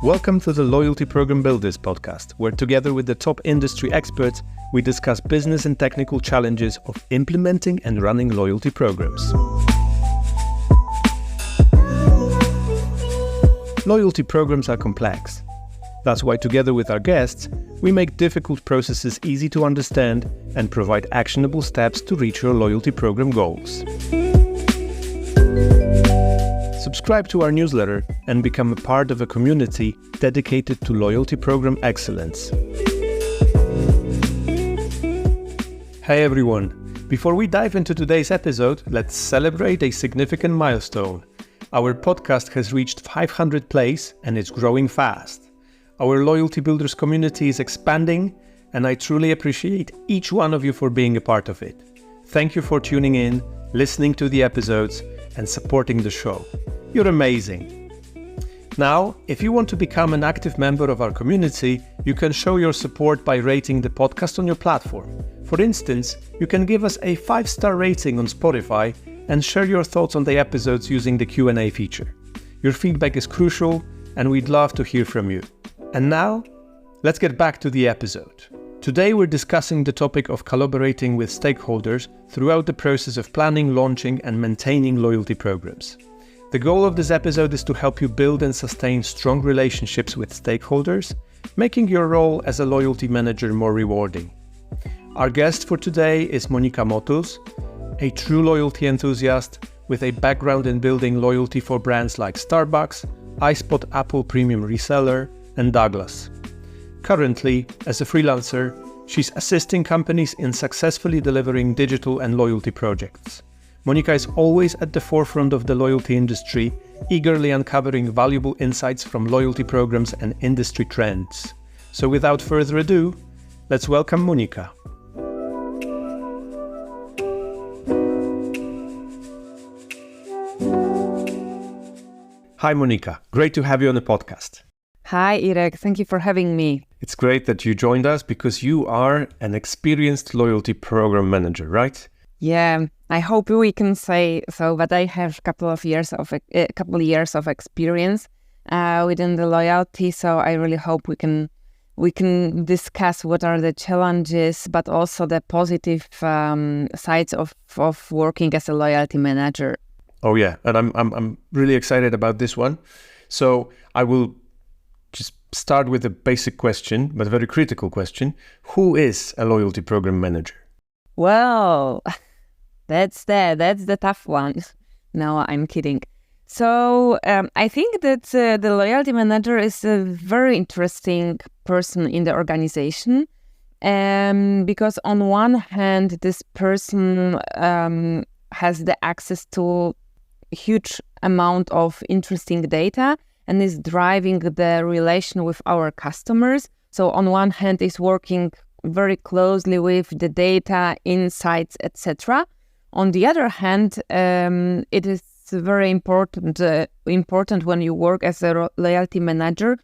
Welcome to the Loyalty Program Builders podcast, where together with the top industry experts, we discuss business and technical challenges of implementing and running loyalty programs. Loyalty programs are complex. That's why together with our guests, we make difficult processes easy to understand and provide actionable steps to reach your loyalty program goals. Subscribe to our newsletter and become a part of a community dedicated to loyalty program excellence. Hey everyone! Before we dive into today's episode, let's celebrate a significant milestone. Our podcast has reached 500 plays and it's growing fast. Our Loyalty Builders community is expanding, and I truly appreciate each one of you for being a part of it. Thank you for tuning in, listening to the episodes, and supporting the show. You're amazing. Now, if you want to become an active member of our community, you can show your support by rating the podcast on your platform. For instance, you can give us a 5-star rating on Spotify and share your thoughts on the episodes using the Q&A feature. Your feedback is crucial, and we'd love to hear from you. And now, let's get back to the episode. Today we're discussing the topic of collaborating with stakeholders throughout the process of planning, launching, and maintaining loyalty programs. The goal of this episode is to help you build and sustain strong relationships with stakeholders, making your role as a loyalty manager more rewarding. Our guest for today is Monika Motus, a true loyalty enthusiast with a background in building loyalty for brands like Starbucks, iSpot Apple Premium Reseller, and Douglas. Currently, as a freelancer, she's assisting companies in successfully delivering digital and loyalty projects. Monika is always at the forefront of the loyalty industry, eagerly uncovering valuable insights from loyalty programs and industry trends. So without further ado, let's welcome Monika. Hi Monika, great to have you on the podcast. Hi Irek, thank you for having me. It's great that you joined us because you are an experienced loyalty program manager, right? Yeah, I hope we can say so, but I have a couple of years of experience within the loyalty. So I really hope we can discuss what are the challenges, but also the positive sides of working as a loyalty manager. Oh yeah, and I'm really excited about this one. So I will just start with a basic question, but a very critical question. Who is a loyalty program manager? Well, that's the tough one. No, I'm kidding. So I think that the loyalty manager is a very interesting person in the organization, because on one hand, this person has the access to a huge amount of interesting data and is driving the relation with our customers. So on one hand, is working very closely with the data, insights, etc. On the other hand, it is very important when you work as a loyalty manager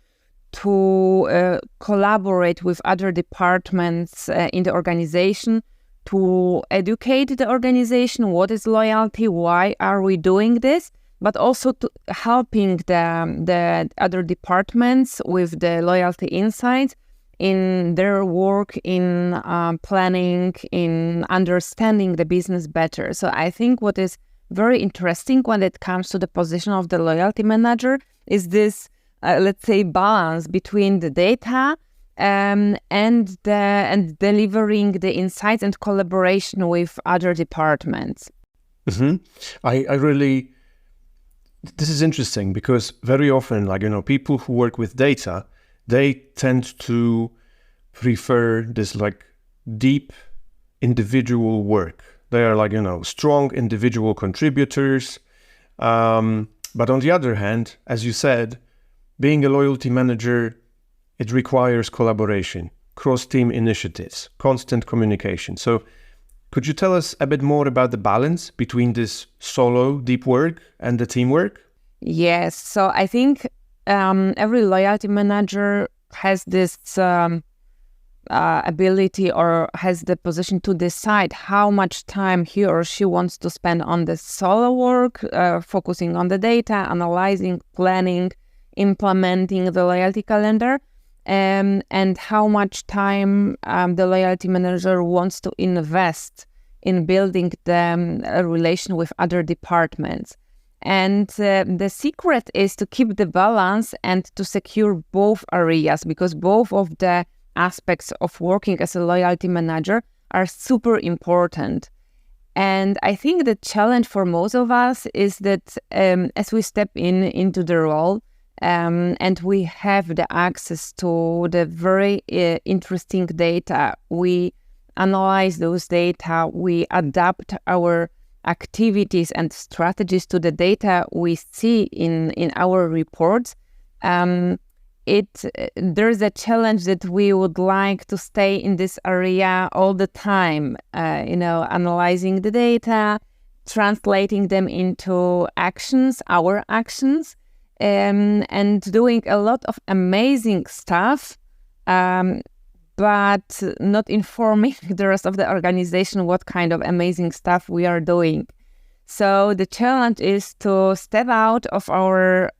to collaborate with other departments in the organization to educate the organization what is loyalty, why are we doing this, but also to helping the other departments with the loyalty insights in their work in planning, in understanding the business better. So I think what is very interesting when it comes to the position of the loyalty manager is this, let's say, balance between the data and delivering the insights and collaboration with other departments. Mm-hmm. This is interesting because very often, people who work with data, they tend to prefer this deep individual work. They are strong individual contributors. But on the other hand, as you said, being a loyalty manager, it requires collaboration, cross-team initiatives, constant communication. So could you tell us a bit more about the balance between this solo deep work and the teamwork? Yes. So I think every loyalty manager has this ability or has the position to decide how much time he or she wants to spend on the solo work, focusing on the data, analyzing, planning, implementing the loyalty calendar, and how much time the loyalty manager wants to invest in building the relation with other departments. And the secret is to keep the balance and to secure both areas, because both of the aspects of working as a loyalty manager are super important. And I think the challenge for most of us is that as we step into the role and we have the access to the very interesting data, we analyze those data, we adapt our activities and strategies to the data we see in our reports. There's a challenge that we would like to stay in this area all the time, analyzing the data, translating them into actions, our actions, and doing a lot of amazing stuff, but not informing the rest of the organization what kind of amazing stuff we are doing. So the challenge is to step out of our,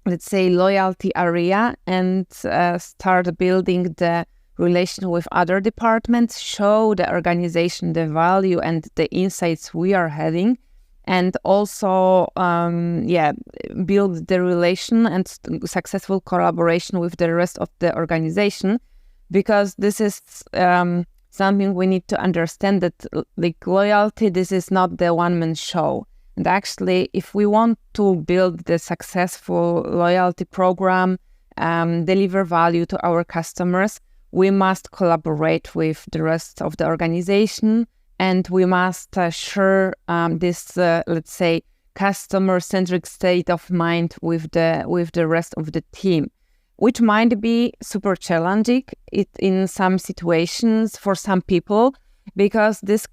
let's say, loyalty area and start building the relation with other departments, show the organization the value and the insights we are having, and also build the relation and successful collaboration with the rest of the organization. Because this is something we need to understand, that like loyalty, this is not the one-man show. And actually, if we want to build the successful loyalty program, deliver value to our customers, we must collaborate with the rest of the organization, and we must share this, let's say, customer-centric state of mind with the rest of the team, which might be super challenging in some situations for some people, because this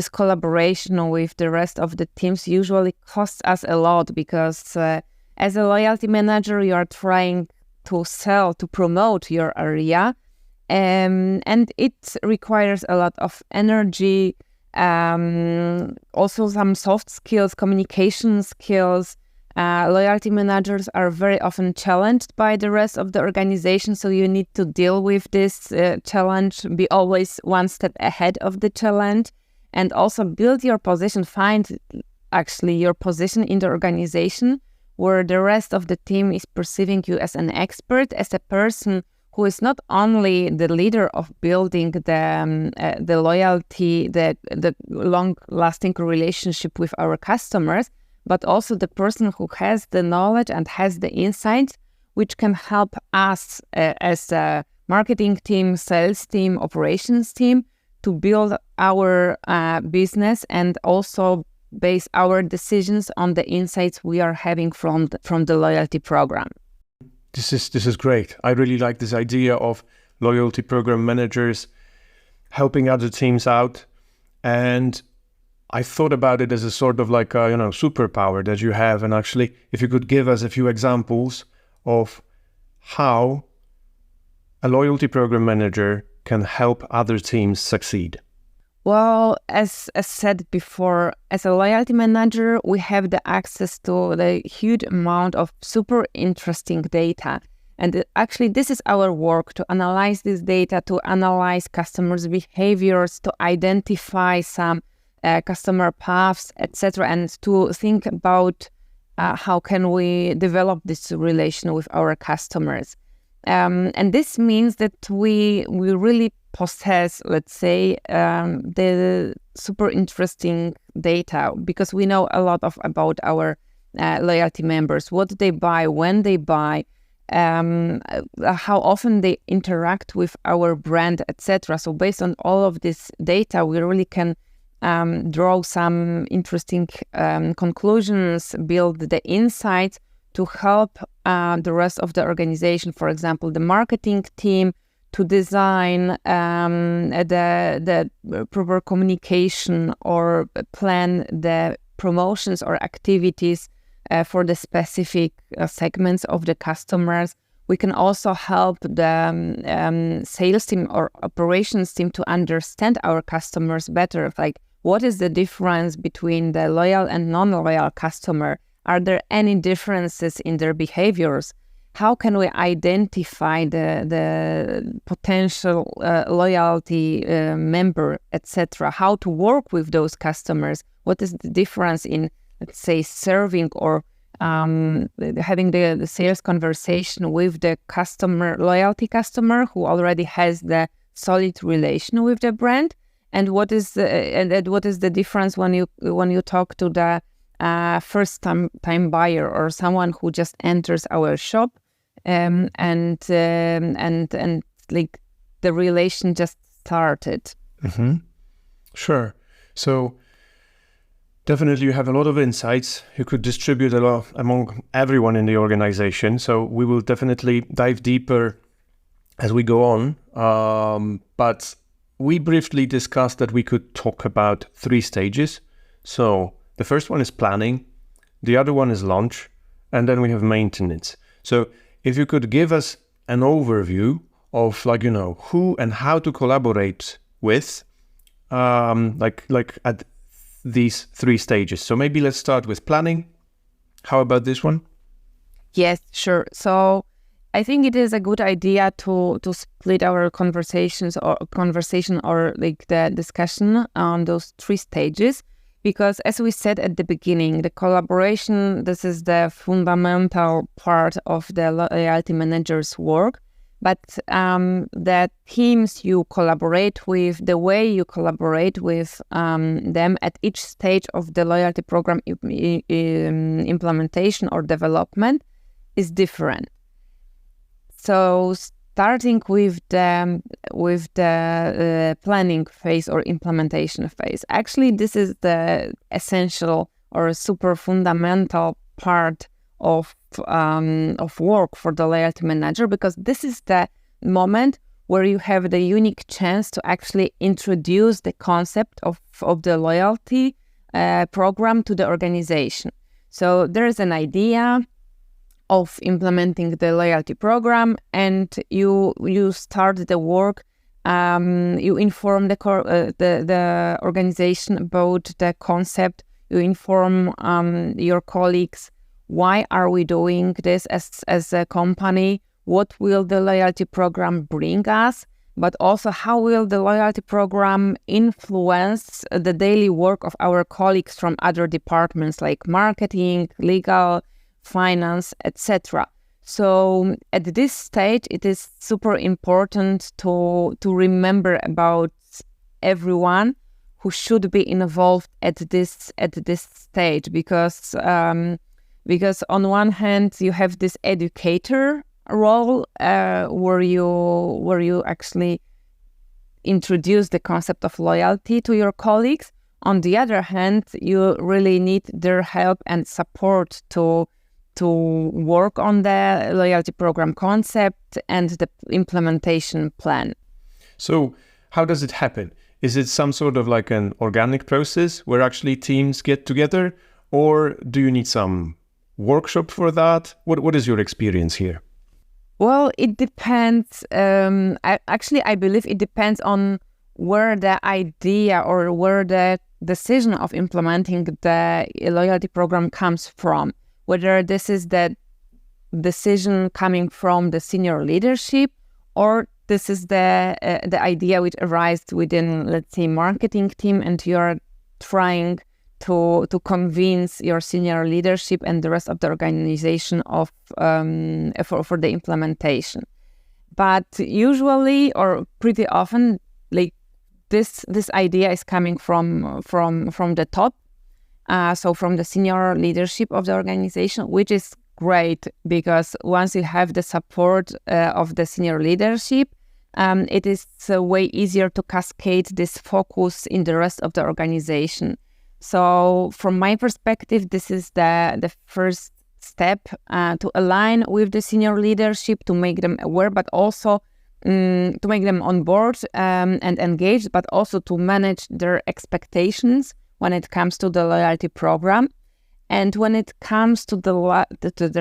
collaboration with the rest of the teams usually costs us a lot, because as a loyalty manager, you are trying to sell, to promote your area, and it requires a lot of energy, also some soft skills, communication skills. Loyalty managers are very often challenged by the rest of the organization, so you need to deal with this challenge, be always one step ahead of the challenge, and also build your position, find actually your position in the organization where the rest of the team is perceiving you as an expert, as a person who is not only the leader of building the loyalty, the long-lasting relationship with our customers, but also the person who has the knowledge and has the insights, which can help us as a marketing team, sales team, operations team to build our business and also base our decisions on the insights we are having from the loyalty program. This is great. I really like this idea of loyalty program managers helping other teams out, and I thought about it as a sort of like a, superpower that you have. And actually, if you could give us a few examples of how a loyalty program manager can help other teams succeed. Well, as said before, as a loyalty manager, we have the access to the huge amount of super interesting data. And actually, this is our work, to analyze this data, to analyze customers' behaviors, to identify some customer paths, etc., and to think about how can we develop this relation with our customers. And this means that we really possess, let's say, the super interesting data, because we know a lot about our loyalty members, what they buy, when they buy, how often they interact with our brand, etc. So based on all of this data, we really can draw some interesting conclusions, build the insights to help the rest of the organization, for example, the marketing team, to design the proper communication or plan the promotions or activities for the specific segments of the customers. We can also help the sales team or operations team to understand our customers better, like what is the difference between the loyal and non-loyal customer, Are there any differences in their behaviors? How can we identify the potential loyalty member, etc.? How to work with those customers? What is the difference in, let's say, serving or having the sales conversation with the loyalty customer who already has the solid relation with the brand, and what is the difference when you talk to the first time buyer or someone who just enters our shop, and like the relation just started. Mm-hmm. Sure. So definitely you have a lot of insights. You could distribute a lot among everyone in the organization. So we will definitely dive deeper as we go on. But we briefly discussed that we could talk about 3 stages. So the first one is planning, the other one is launch, and then we have maintenance. So if you could give us an overview of who and how to collaborate with, like at these 3 stages. So maybe let's start with planning. How about this one? Yes, sure. So I think it is a good idea to split our conversation or like the discussion on those 3 stages, because as we said at the beginning, the collaboration, this is the fundamental part of the loyalty manager's work. But the teams you collaborate with, the way you collaborate with them at each stage of the loyalty program implementation or development is different. So starting with the planning phase or implementation phase, actually this is the essential or super fundamental part of work for the loyalty manager, because this is the moment where you have the unique chance to actually introduce the concept of the loyalty program to the organization. So there is an idea of implementing the loyalty program, and you start the work. You inform the organization about the concept. You inform your colleagues, why are we doing this as a company? What will the loyalty program bring us? But also, how will the loyalty program influence the daily work of our colleagues from other departments like marketing, legal, finance, etc. So at this stage, it is super important to remember about everyone who should be involved at this stage, because on one hand you have this educator role where you actually introduce the concept of loyalty to your colleagues. On the other hand, you really need their help and support to work on the loyalty program concept and the implementation plan. So how does it happen? Is it some sort of like an organic process where actually teams get together, or do you need some workshop for that? What is your experience here? Well, it depends. I believe it depends on where the idea or where the decision of implementing the loyalty program comes from. Whether this is the decision coming from the senior leadership, or this is the idea which arises within, let's say, marketing team, and you're trying to convince your senior leadership and the rest of the organization of for the implementation. But usually, or pretty often, like this idea is coming from the top, so from the senior leadership of the organization, which is great, because once you have the support of the senior leadership, it is way easier to cascade this focus in the rest of the organization. So from my perspective, this is the first step to align with the senior leadership, to make them aware, but also to make them on board and engaged, but also to manage their expectations when it comes to the loyalty program. And when it comes to the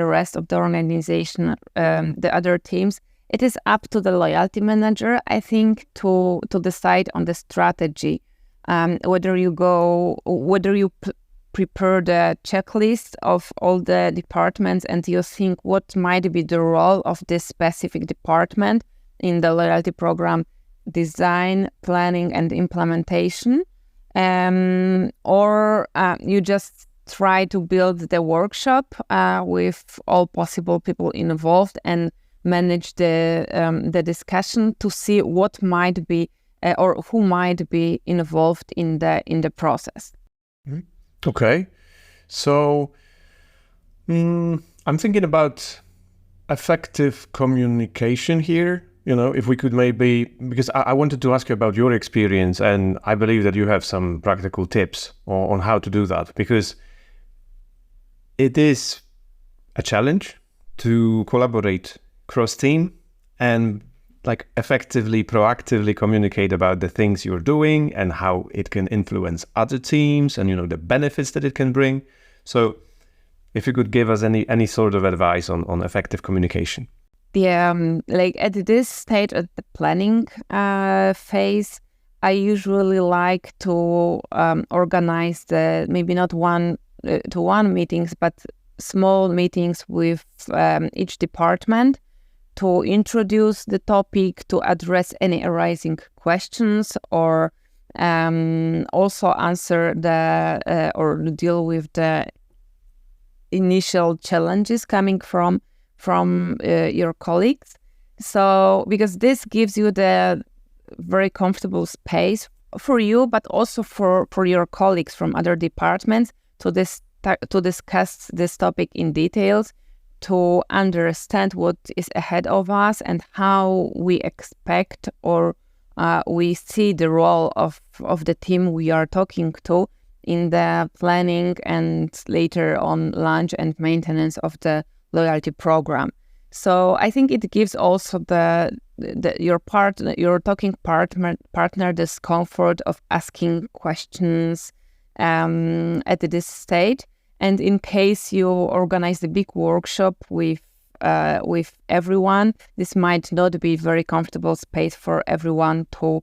rest of the organization, the other teams, it is up to the loyalty manager, I think, to decide on the strategy. Whether you prepare the checklist of all the departments and you think what might be the role of this specific department in the loyalty program design, planning, and implementation, or you just try to build the workshop with all possible people involved and manage the discussion to see what might be or who might be involved in the process. Okay, so I'm thinking about effective communication here. If we could maybe, because I wanted to ask you about your experience, and I believe that you have some practical tips on how to do that, because it is a challenge to collaborate cross-team and effectively, proactively communicate about the things you're doing and how it can influence other teams and, the benefits that it can bring. So if you could give us any sort of advice on effective communication. Yeah, at this stage, at the planning phase, I usually like to organize maybe not one-to-one meetings, but small meetings with each department to introduce the topic, to address any arising questions, or also answer or deal with the initial challenges coming from your colleagues. So, because this gives you the very comfortable space for you, but also for your colleagues from other departments to discuss this topic in details, to understand what is ahead of us and how we expect or we see the role of the team we are talking to in the planning and later on launch and maintenance of the loyalty program. So I think it gives also your talking partner this comfort of asking questions at this stage. And in case you organize a big workshop with everyone, this might not be very comfortable space for everyone to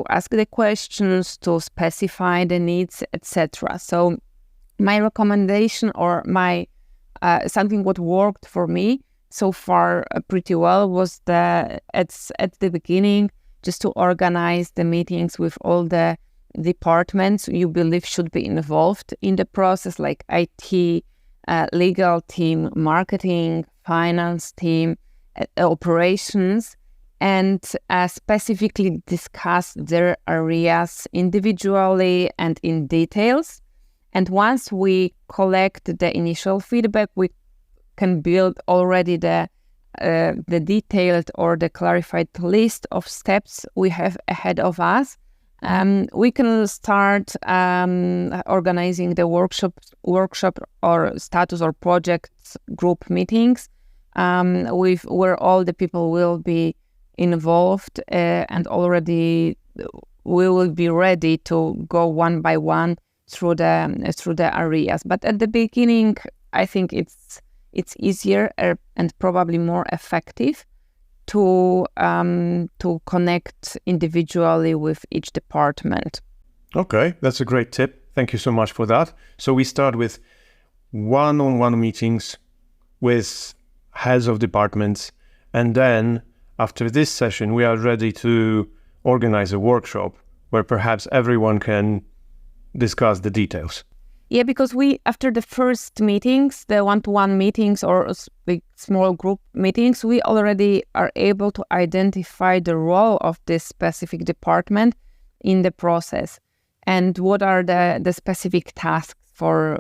ask the questions, to specify the needs, etc. So my recommendation or my something what worked for me so far pretty well was at the beginning just to organize the meetings with all the departments you believe should be involved in the process, like IT, legal team, marketing, finance team, operations, and specifically discuss their areas individually and in details. And once we collect the initial feedback, we can build already the detailed or the clarified list of steps we have ahead of us. We can start organizing the workshop or status or project group meetings where all the people will be involved and already we will be ready to go one by one through the areas. But at the beginning, I think it's easier and probably more effective to connect individually with each department. Okay, that's a great tip. Thank you so much for that. So we start with one-on-one meetings with heads of departments, and then after this session, we are ready to organize a workshop where perhaps everyone can discuss the details. Yeah, because after the first meetings, the one-to-one meetings or big small group meetings, we already are able to identify the role of this specific department in the process and what are the specific tasks for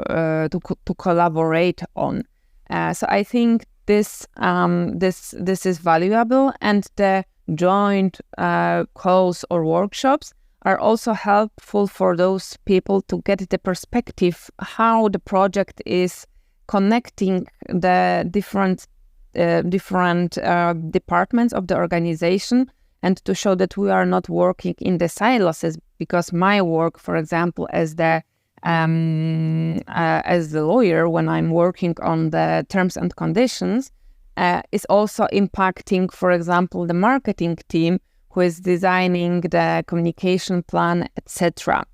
to collaborate on. So I think this is valuable, and the joint calls or workshops are also helpful for those people to get the perspective how the project is connecting the different departments of the organization, and to show that we are not working in the silos. Because my work, for example, as the lawyer, when I'm working on the terms and conditions, is also impacting, for example, the marketing team who is designing the communication plan, etc.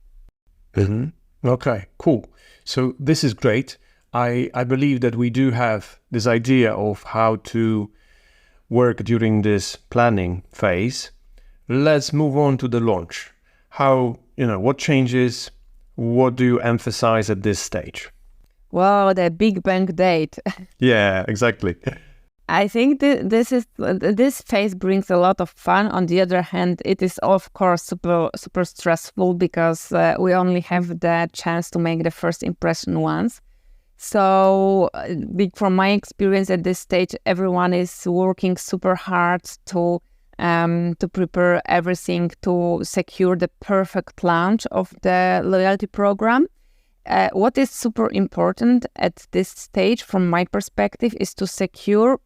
Mm-hmm. Okay, cool. So this is great. I believe that we do have this idea of how to work during this planning phase. Let's move on to the launch. What changes? What do you emphasize at this stage? Well, the Big Bang date. Yeah, exactly. I think this phase brings a lot of fun. On the other hand, it is of course super stressful because we only have the chance to make the first impression once. So, from my experience at this stage, everyone is working super hard to prepare everything to secure the perfect launch of the loyalty program. What is super important at this stage, from my perspective, is to secure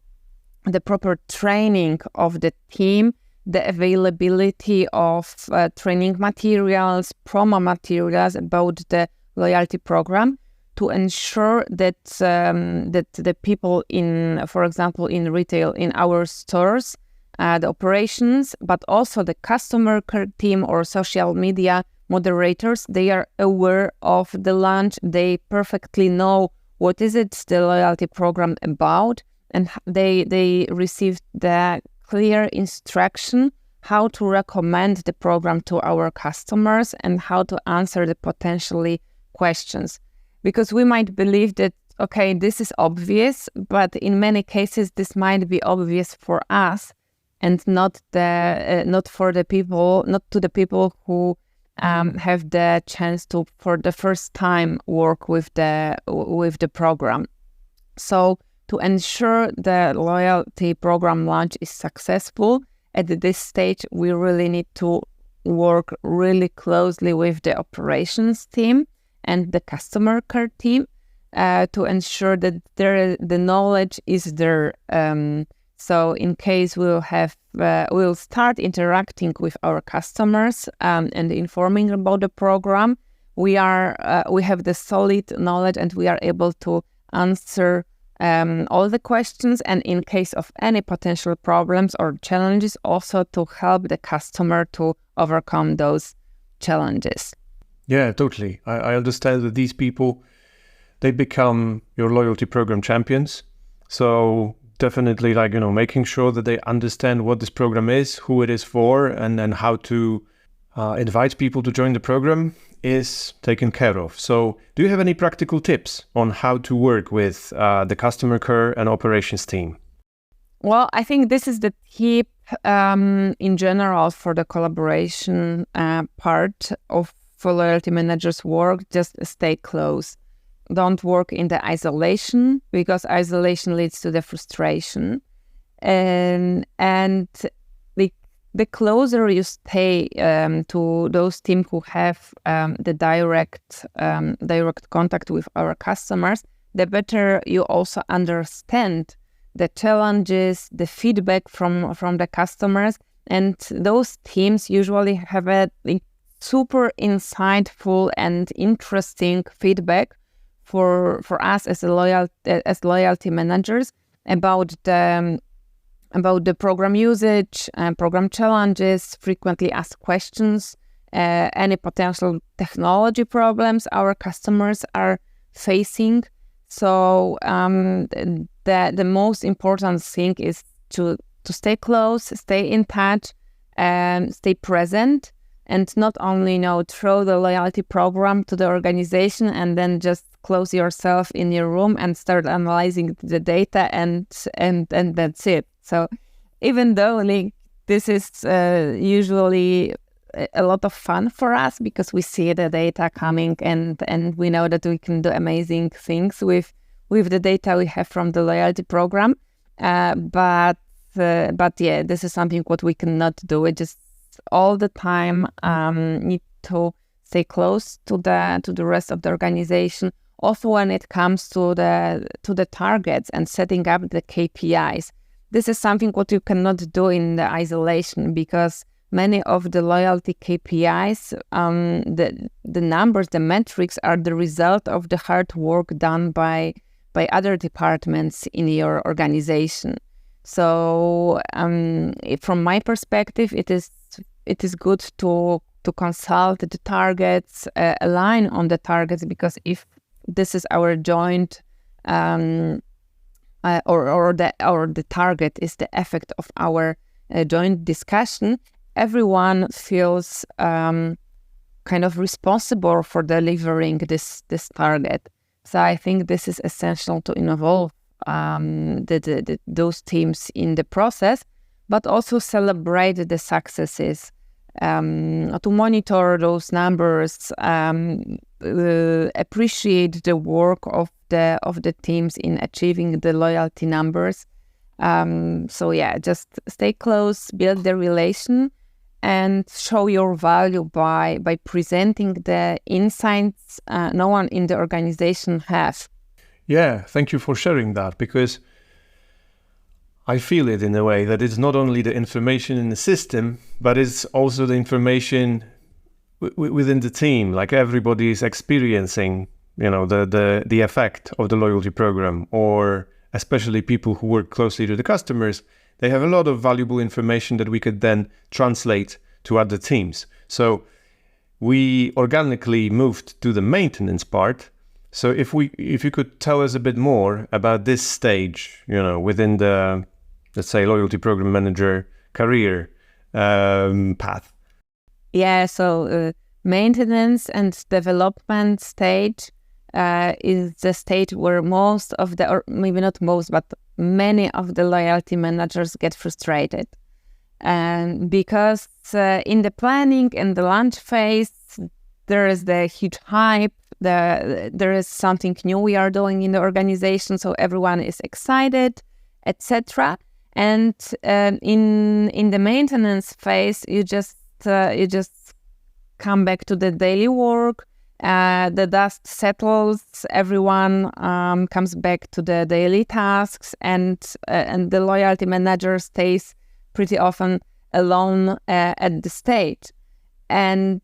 the proper training of the team, the availability of training materials, promo materials about the loyalty program, to ensure that that the people in, for example, in retail, in our stores, the operations, but also the customer care team or social media moderators, they are aware of the launch. They perfectly know what is it the loyalty program about, and they received the clear instruction how to recommend the program to our customers and how to answer the potentially questions. Because we might believe that, okay, this is obvious, but in many cases this might be obvious for us and not for the people, not to the people who have the chance to for the first time work with the program. So to ensure the loyalty program launch is successful, at this stage, we really need to work really closely with the operations team and the customer care team to ensure that the knowledge is there. So in case we'll start interacting with our customers and informing about the program, we have the solid knowledge and we are able to answer all the questions, and in case of any potential problems or challenges, also to help the customer to overcome those challenges. Yeah, totally. I understand that these people, they become your loyalty program champions. So definitely, making sure that they understand what this program is, who it is for, and then how to invite people to join the program is taken care of. So do you have any practical tips on how to work with the customer care and operations team? Well, I think this is the tip in general for the collaboration part of loyalty managers' work. Just stay close. Don't work in the isolation, because isolation leads to the frustration. And the closer you stay to those teams who have the direct contact with our customers, the better you also understand the challenges, the feedback from the customers. And those teams usually have a super insightful and interesting feedback for us as loyalty managers about the program usage and program challenges, frequently asked questions, any potential technology problems our customers are facing. So the most important thing is to stay close, stay in touch, and stay present, and not only throw the loyalty program to the organization and then just close yourself in your room and start analyzing the data and that's it. So even though this is usually a lot of fun for us, because we see the data coming and we know that we can do amazing things with the data we have from the loyalty program. But yeah, this is something what we cannot do. We just all the time need to stay close to the rest of the organization. Also, when it comes to the targets and setting up the KPIs, this is something what you cannot do in the isolation, because many of the loyalty KPIs, the numbers, the metrics are the result of the hard work done by other departments in your organization. So from my perspective, it is good to to consult the targets, align on the targets, because if this is our joint or the target is the effect of our joint discussion, everyone feels kind of responsible for delivering this target. So I think this is essential to involve those teams in the process, but also celebrate the successes, to monitor those numbers, appreciate the work of the teams in achieving the loyalty numbers. So yeah, just stay close, build the relation, and show your value by presenting the insights no one in the organization has. Yeah, thank you for sharing that, because I feel it in a way that it's not only the information in the system, but it's also the information within the team. Like everybody is experiencing, the effect of the loyalty program, or especially people who work closely to the customers. They have a lot of valuable information that we could then translate to other teams. So we organically moved to the maintenance part. So if you could tell us a bit more about this stage, within the, let's say, loyalty program manager career path. Yeah, so maintenance and development stage is the stage where most of the, or maybe not most, but many of the loyalty managers get frustrated. And because in the planning and the launch phase, there is the huge hype, there is something new we are doing in the organization, so everyone is excited, etc. And in the maintenance phase, you just come back to the daily work. The dust settles, everyone comes back to the daily tasks, and the loyalty manager stays pretty often alone at the stage. And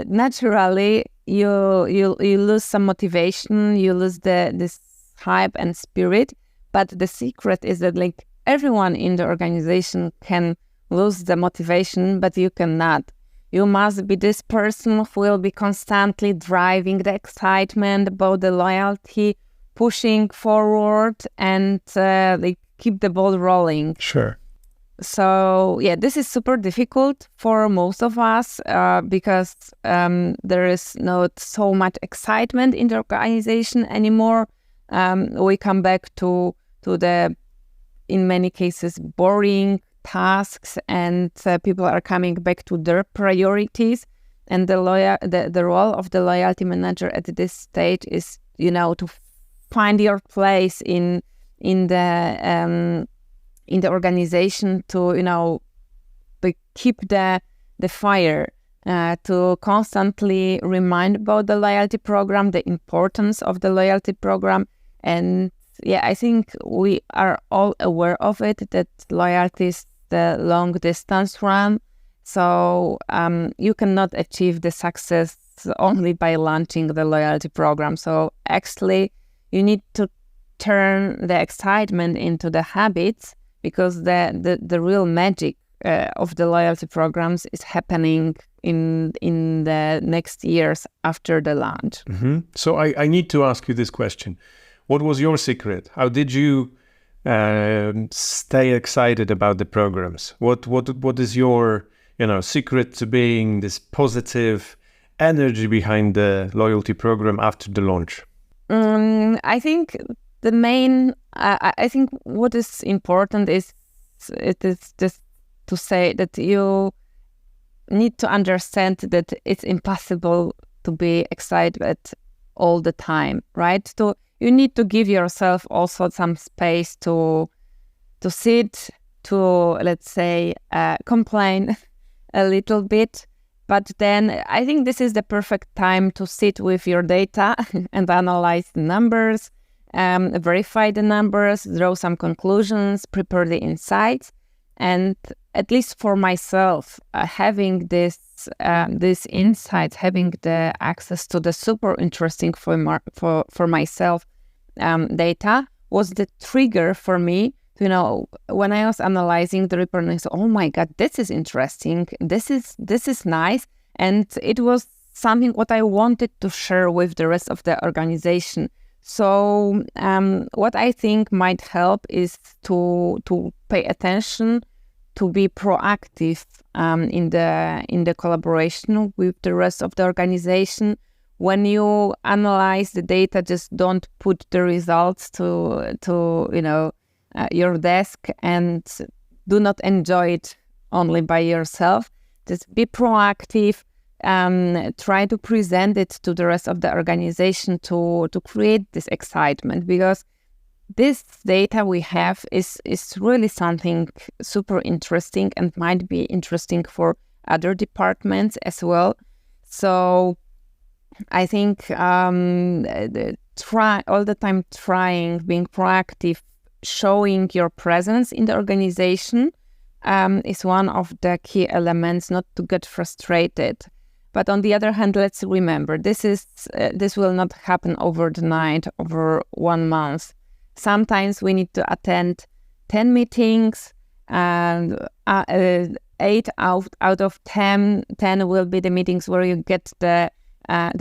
naturally, you lose some motivation, you lose this hype and spirit. But the secret is that like everyone in the organization can lose the motivation, but you cannot. You must be this person who will be constantly driving the excitement about the loyalty, pushing forward, and keep the ball rolling. Sure. So yeah, this is super difficult for most of us because there is not so much excitement in the organization anymore. We come back to the, in many cases, boring tasks, and people are coming back to their priorities. And the role of the loyalty manager at this stage is, to find your place in the organization, to keep the fire, to constantly remind about the loyalty program, the importance of the loyalty program. And yeah, I think we are all aware of it, that loyalty is the long distance run. So you cannot achieve the success only by launching the loyalty program. So actually, you need to turn the excitement into the habits, because the real magic of the loyalty programs is happening in the next years after the launch. Mm-hmm. So I need to ask you this question. What was your secret? How did you stay excited about the programs? What is your secret to being this positive energy behind the loyalty program after the launch? I think the main, I think what is important is just to say that you need to understand that it's impossible to be excited all the time, right? So you need to give yourself also some space to sit, to, let's say, complain a little bit. But then I think this is the perfect time to sit with your data and analyze the numbers, verify the numbers, draw some conclusions, prepare the insights. And at least for myself, having these insights, having the access to the super interesting for myself data was the trigger for me. When I was analyzing the report, I said, "Oh my God, this is interesting. This is nice." And it was something what I wanted to share with the rest of the organization. So what I think might help is to pay attention, to be proactive in the collaboration with the rest of the organization. When you analyze the data, just don't put the results to your desk and do not enjoy it only by yourself. Just be proactive. Try to present it to the rest of the organization to create this excitement, because this data we have is really something super interesting and might be interesting for other departments as well. So I think try all the time, being proactive, showing your presence in the organization is one of the key elements, not to get frustrated. But on the other hand, let's remember, this will not happen over the night, over 1 month. Sometimes we need to attend 10 meetings, and 8 out of 10 will be the meetings where you get the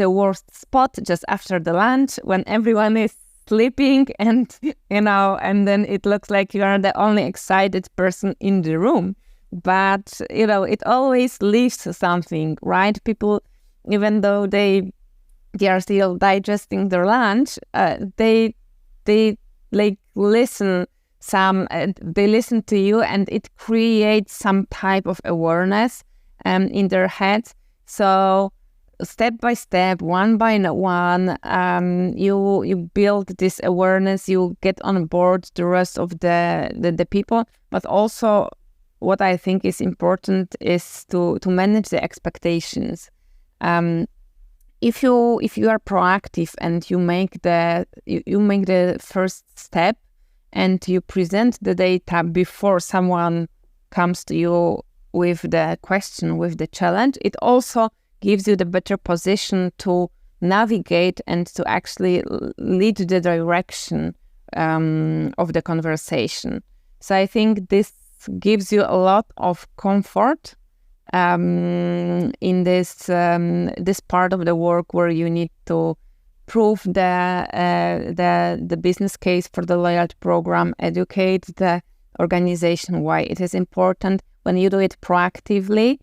worst spot just after the lunch, when everyone is sleeping, and and then it looks like you are the only excited person in the room. But it always leaves something, right? People, even though they are still digesting their lunch, they listen they listen to you, and it creates some type of awareness in their heads. So step by step, one by one, you build this awareness, you get on board the rest of the people. But also, what I think is important is to manage the expectations. If you are proactive and you make the first step, and you present the data before someone comes to you with the question, with the challenge, it also gives you the better position to navigate and to actually lead the direction of the conversation. So I think this gives you a lot of comfort in this part of the work where you need to prove the business case for the loyalty program, educate the organization why it is important. When you do it proactively,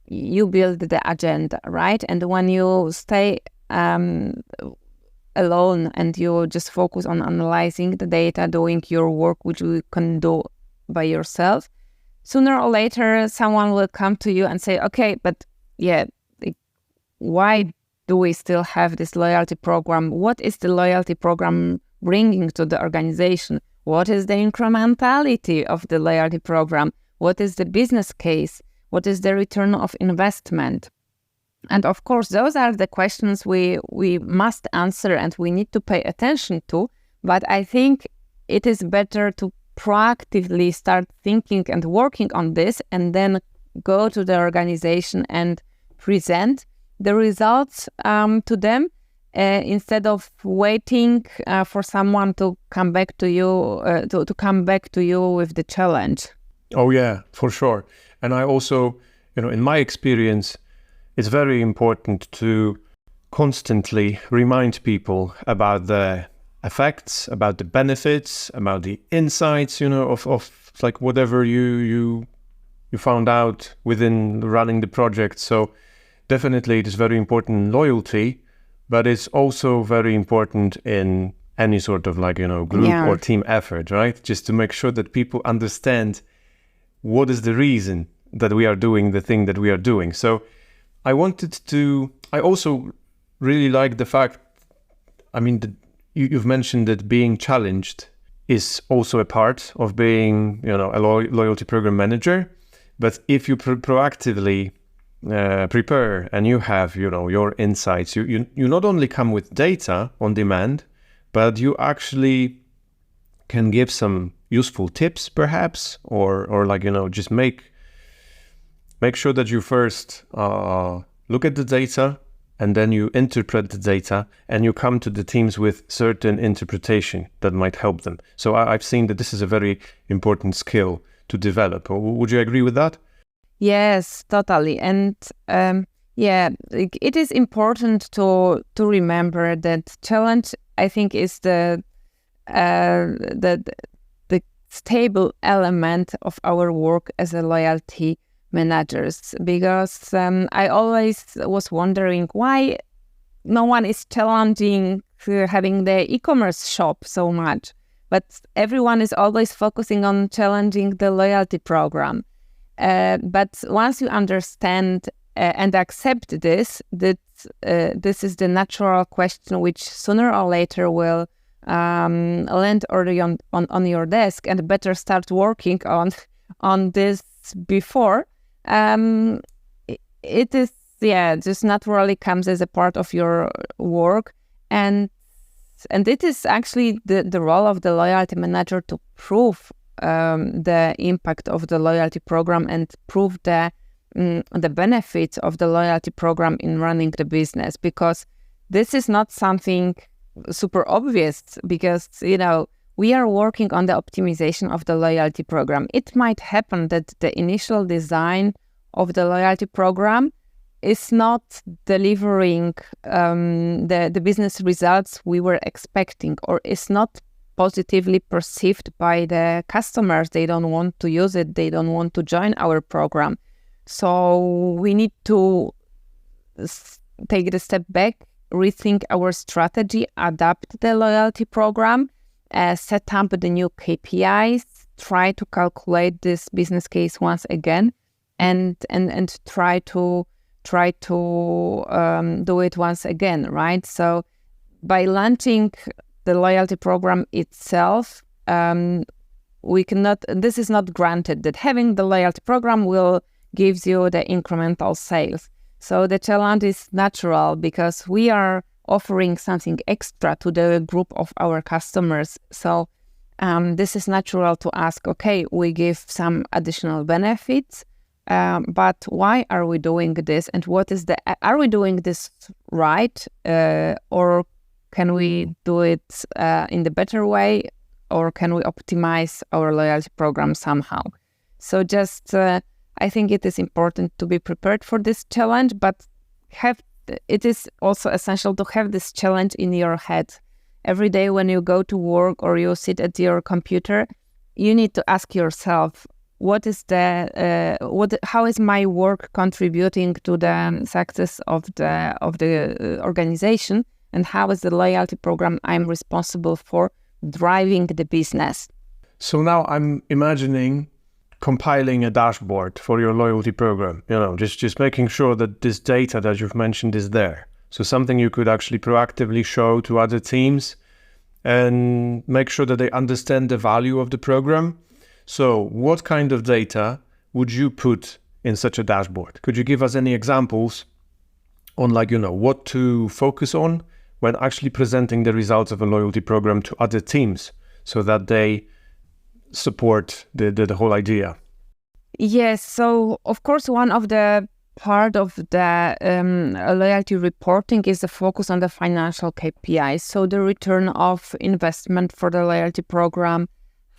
you build the agenda, right? And when you stay alone and you just focus on analyzing the data, doing your work, which you can do by yourself, sooner or later someone will come to you and say, okay, but why do we still have this loyalty program? What is the loyalty program bringing to the organization? What is the incrementality of the loyalty program? What is the business case? What is the return of investment? And of course, those are the questions we must answer and we need to pay attention to. But I think it is better to proactively start thinking and working on this, and then go to the organization and present the results to them, instead of waiting for someone to come back to you to come back to you with the challenge. Oh yeah, for sure. And I also, in my experience, it's very important to constantly remind people about the effects, about the benefits, about the insights, of like whatever you found out within running the project. So definitely it is very important in loyalty, but it's also very important in any sort of group or team effort, right? Just to make sure that people understand what is the reason that we are doing the thing that we are doing. So I also really like the fact, that you've mentioned that being challenged is also a part of being, a loyalty program manager. But if you proactively prepare and you have, your insights, you not only come with data on demand, but you actually can give some useful tips perhaps, or just make sure that you first look at the data, and then you interpret the data, and you come to the teams with certain interpretation that might help them. So I've seen that this is a very important skill to develop. Would you agree with that? Yes, totally. And it is important to remember that challenge, I think, is the stable element of our work as a loyalty managers, because I always was wondering why no one is challenging having the e-commerce shop so much, but everyone is always focusing on challenging the loyalty program. But once you understand and accept this, that this is the natural question which sooner or later will land already on your desk, and better start working on this before. It is, just naturally comes as a part of your work, and it is actually the role of the loyalty manager to prove the impact of the loyalty program and prove the benefits of the loyalty program in running the business, because this is not something super obvious, because we are working on the optimization of the loyalty program. It might happen that the initial design of the loyalty program is not delivering the business results we were expecting, or is not positively perceived by the customers. They don't want to use it. They don't want to join our program. So we need to take the step back, rethink our strategy, adapt the loyalty program, set up the new KPIs, try to calculate this business case once again, and try to do it once again, right? So by launching the loyalty program itself, this is not granted that having the loyalty program will gives you the incremental sales. So the challenge is natural, because we are offering something extra to the group of our customers. So this is natural to ask, okay, we give some additional benefits, but why are we doing this? And are we doing this right? Or can we do it in the better way? Or can we optimize our loyalty program somehow? So I think it is important to be prepared for this challenge, but it is also essential to have this challenge in your head. Every day when you go to work or you sit at your computer, you need to ask yourself, how is my work contributing to the success of the organization, and how is the loyalty program I'm responsible for driving the business? So now I'm imagining compiling a dashboard for your loyalty program, just making sure that this data that you've mentioned is there. So something you could actually proactively show to other teams and make sure that they understand the value of the program. So what kind of data would you put in such a dashboard? Could you give us any examples on what to focus on when actually presenting the results of a loyalty program to other teams, so that they support the whole idea? Yes, so of course one of the part of the loyalty reporting is the focus on the financial KPIs. So the return of investment for the loyalty program,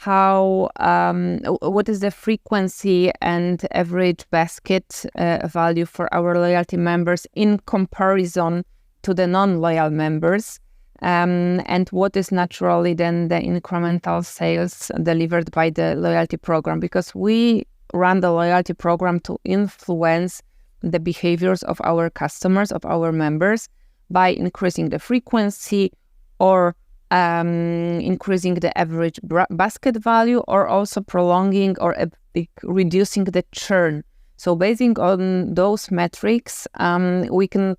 what is the frequency and average basket value for our loyalty members in comparison to the non-loyal members, and what is naturally then the incremental sales delivered by the loyalty program, because we run the loyalty program to influence the behaviors of our customers, of our members, by increasing the frequency or increasing the average basket value, or also prolonging or reducing the churn. So basing on those metrics, we can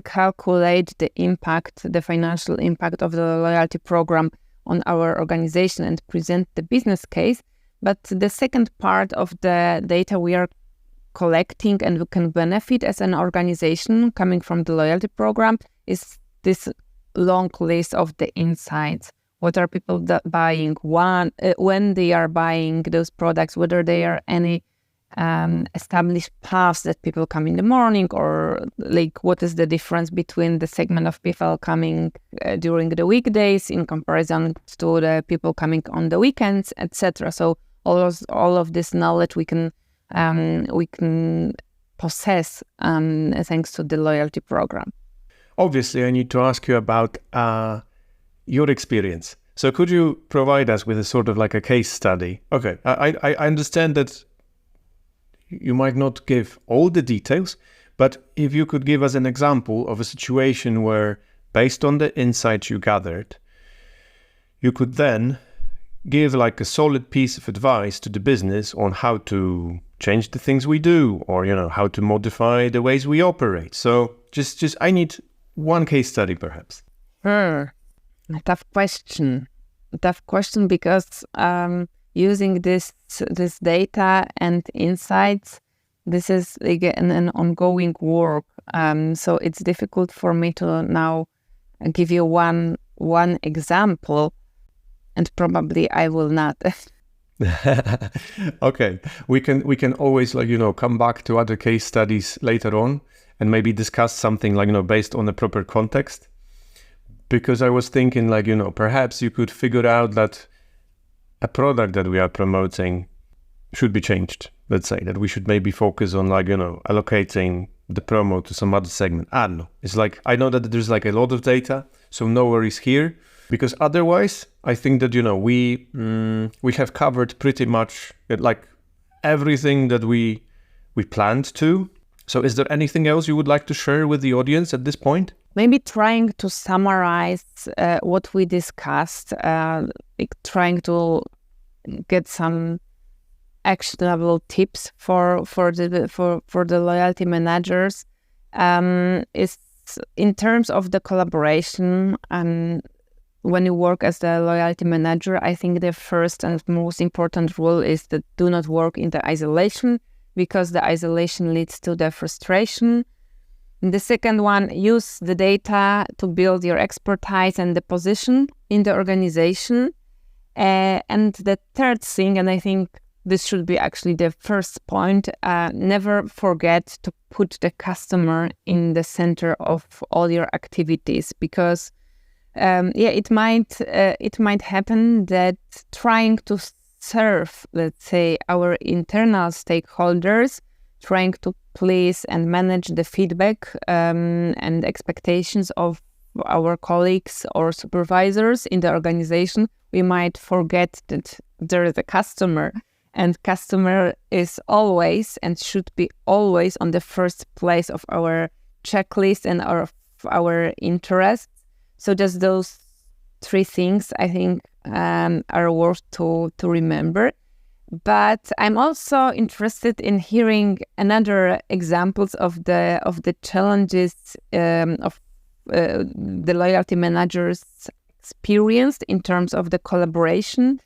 calculate the financial impact of the loyalty program on our organization and present the business case. But the second part of the data we are collecting and we can benefit as an organization coming from the loyalty program is this long list of the insights. What are people buying? When they are buying those products, whether there are any established paths that people come in the morning, or what is the difference between the segment of people coming during the weekdays in comparison to the people coming on the weekends, etc. So all of this knowledge we can we can possess thanks to the loyalty program. Obviously, I need to ask you about your experience. So could you provide us with a sort of like a case study? Okay, I understand that you might not give all the details, but if you could give us an example of a situation where, based on the insights you gathered, you could then give like a solid piece of advice to the business on how to change the things we do, or, how to modify the ways we operate. So just I need one case study, perhaps. A tough question because using this data and insights, this is again an ongoing work. So it's difficult for me to now give you one example, and probably I will not. Okay, we can always come back to other case studies later on and maybe discuss something based on the proper context. Because I was thinking perhaps you could figure out that a product that we are promoting should be changed. Let's say that we should maybe focus on allocating the promo to some other segment. I don't know. It's I know that there's a lot of data, so no worries here. Because otherwise, I think that, we have covered pretty much everything that we planned to. So is there anything else you would like to share with the audience at this point? Maybe trying to summarize what we discussed, trying to get some actionable tips for the loyalty managers is in terms of the collaboration. When you work as the loyalty manager, I think the first and most important rule is that do not work in the isolation, because the isolation leads to the frustration. The second one, use the data to build your expertise and the position in the organization. And the third thing, and I think this should be actually the first point, never forget to put the customer in the center of all your activities, because it might happen that trying to serve, let's say, our internal stakeholders, trying to please and manage the feedback and expectations of our colleagues or supervisors in the organization, we might forget that there is a customer, and customer is always and should be always on the first place of our checklist and our interests. So just those three things, I think, are worth to remember. But I'm also interested in hearing another examples of the challenges of the loyalty managers experienced in terms of the collaboration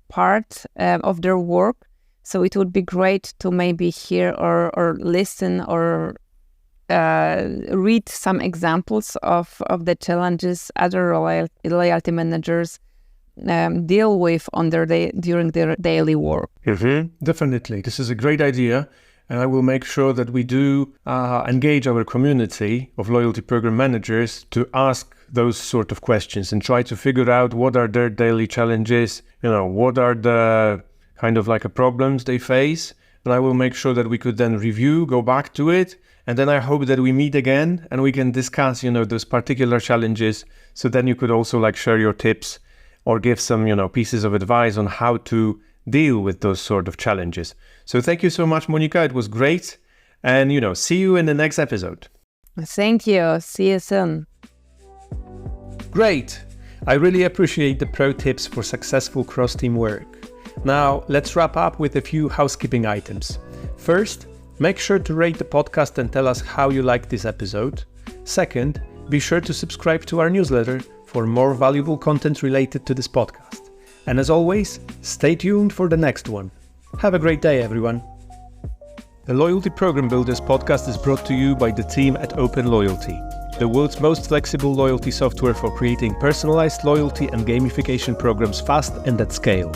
part of their work. So it would be great to maybe hear or listen or read some examples of the challenges other loyalty managers deal with during their daily work. Mm-hmm. Definitely. This is a great idea. And I will make sure that we do engage our community of loyalty program managers to ask those sort of questions and try to figure out what are their daily challenges, what are the kind of problems they face. And I will make sure that we could then review, go back to it. And then I hope that we meet again and we can discuss, those particular challenges. So then you could also share your tips or give some, pieces of advice on how to deal with those sort of challenges. So thank you so much, Monika. It was great. And, see you in the next episode. Thank you. See you soon. Great. I really appreciate the pro tips for successful cross-team work. Now, let's wrap up with a few housekeeping items. First, make sure to rate the podcast and tell us how you liked this episode. Second, be sure to subscribe to our newsletter for more valuable content related to this podcast. And as always, stay tuned for the next one. Have a great day, everyone. The Loyalty Program Builders podcast is brought to you by the team at Open Loyalty, the world's most flexible loyalty software for creating personalized loyalty and gamification programs fast and at scale.